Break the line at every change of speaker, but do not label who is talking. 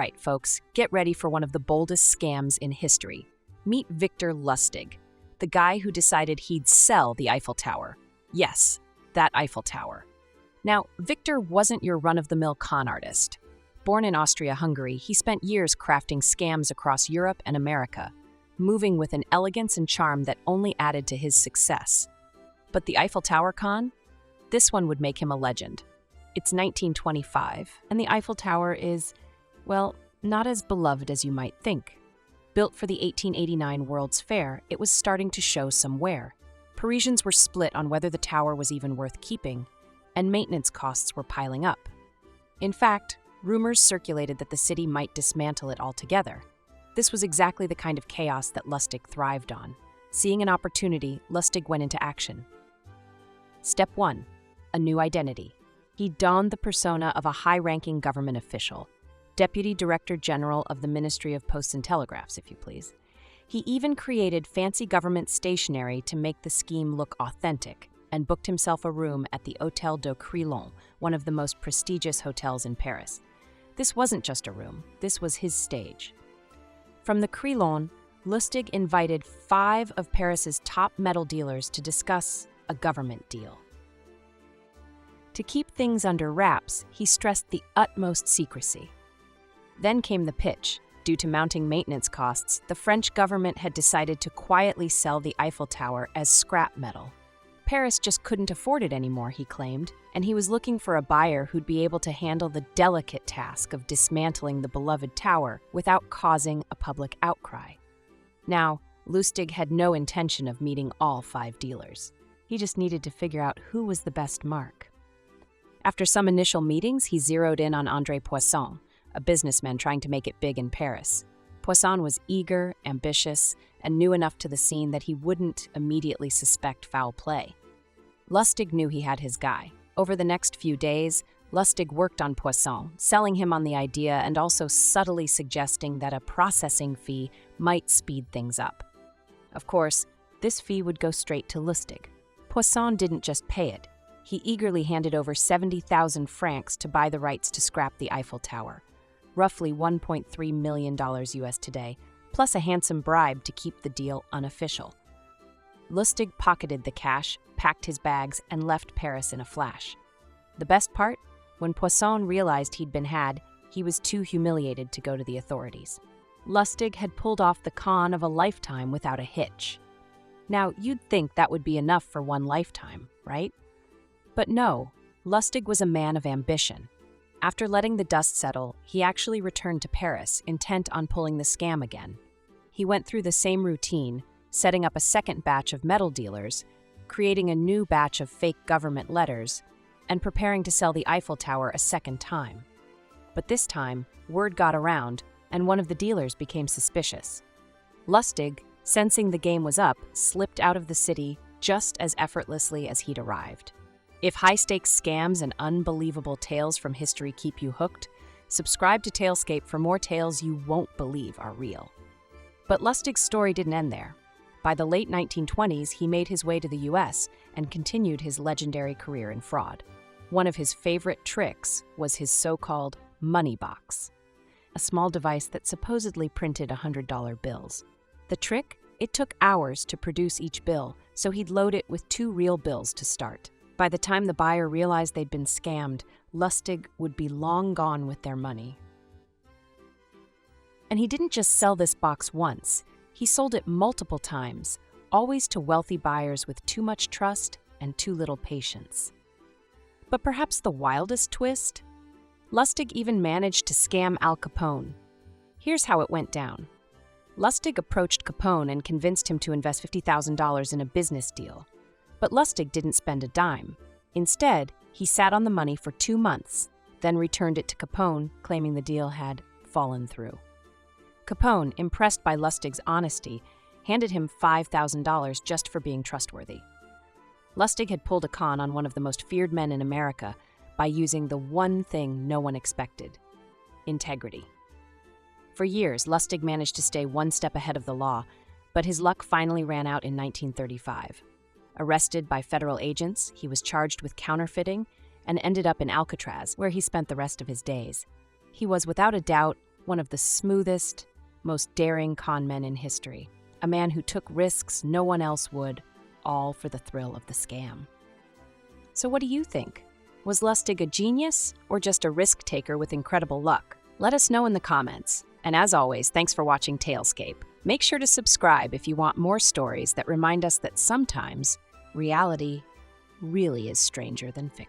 right, folks, get ready for one of the boldest scams in history. Meet Victor Lustig, the guy who decided he'd sell the Eiffel Tower. Yes, that Eiffel Tower. Now, Victor wasn't your run-of-the-mill con artist. Born in Austria-Hungary, he spent years crafting scams across Europe and America, moving with an elegance and charm that only added to his success. But the Eiffel Tower con? This one would make him a legend. It's 1925, and the Eiffel Tower is, well, not as beloved as you might think. Built for the 1889 World's Fair, it was starting to show some wear. Parisians were split on whether the tower was even worth keeping, and maintenance costs were piling up. In fact, rumors circulated that the city might dismantle it altogether. This was exactly the kind of chaos that Lustig thrived on. Seeing an opportunity, Lustig went into action. Step 1. A new identity. He donned the persona of a high-ranking government official, Deputy Director General of the Ministry of Posts and Telegraphs, if you please. He even created fancy government stationery to make the scheme look authentic, and booked himself a room at the Hôtel de Crillon, one of the most prestigious hotels in Paris. This wasn't just a room, this was his stage. From the Crillon, Lustig invited 5 of Paris's top metal dealers to discuss a government deal. To keep things under wraps, he stressed the utmost secrecy. Then came the pitch. Due to mounting maintenance costs, the French government had decided to quietly sell the Eiffel Tower as scrap metal. Paris just couldn't afford it anymore, he claimed, and he was looking for a buyer who'd be able to handle the delicate task of dismantling the beloved tower without causing a public outcry. Now, Lustig had no intention of meeting all 5 dealers. He just needed to figure out who was the best mark. After some initial meetings, he zeroed in on André Poisson, a businessman trying to make it big in Paris. Poisson was eager, ambitious, and new enough to the scene that he wouldn't immediately suspect foul play. Lustig knew he had his guy. Over the next few days, Lustig worked on Poisson, selling him on the idea and also subtly suggesting that a processing fee might speed things up. Of course, this fee would go straight to Lustig. Poisson didn't just pay it. He eagerly handed over 70,000 francs to buy the rights to scrap the Eiffel Tower, roughly $1.3 million US today, plus a handsome bribe to keep the deal unofficial. Lustig pocketed the cash, packed his bags, and left Paris in a flash. The best part? When Poisson realized he'd been had, he was too humiliated to go to the authorities. Lustig had pulled off the con of a lifetime without a hitch. Now, you'd think that would be enough for one lifetime, right? But no, Lustig was a man of ambition. After letting the dust settle, he actually returned to Paris, intent on pulling the scam again. He went through the same routine, setting up a second batch of metal dealers, creating a new batch of fake government letters, and preparing to sell the Eiffel Tower a second time. But this time, word got around, and one of the dealers became suspicious. Lustig, sensing the game was up, slipped out of the city just as effortlessly as he'd arrived. If high-stakes scams and unbelievable tales from history keep you hooked, subscribe to Talescape for more tales you won't believe are real. But Lustig's story didn't end there. By the late 1920s, he made his way to the US and continued his legendary career in fraud. One of his favorite tricks was his so-called money box, a small device that supposedly printed $100 bills. The trick? It took hours to produce each bill, so he'd load it with 2 real bills to start. By the time the buyer realized they'd been scammed, Lustig would be long gone with their money. And he didn't just sell this box once. He sold it multiple times, always to wealthy buyers with too much trust and too little patience. But perhaps the wildest twist? Lustig even managed to scam Al Capone. Here's how it went down. Lustig approached Capone and convinced him to invest $50,000 in a business deal. But Lustig didn't spend a dime. Instead, he sat on the money for 2 months, then returned it to Capone, claiming the deal had fallen through. Capone, impressed by Lustig's honesty, handed him $5,000 just for being trustworthy. Lustig had pulled a con on one of the most feared men in America by using the one thing no one expected: integrity. For years, Lustig managed to stay one step ahead of the law, but his luck finally ran out in 1935. Arrested by federal agents, he was charged with counterfeiting and ended up in Alcatraz, where he spent the rest of his days. He was, without a doubt, one of the smoothest, most daring con men in history. A man who took risks no one else would, all for the thrill of the scam. So what do you think? Was Lustig a genius or just a risk taker with incredible luck? Let us know in the comments. And as always, thanks for watching Talescape. Make sure to subscribe if you want more stories that remind us that sometimes reality really is stranger than fiction.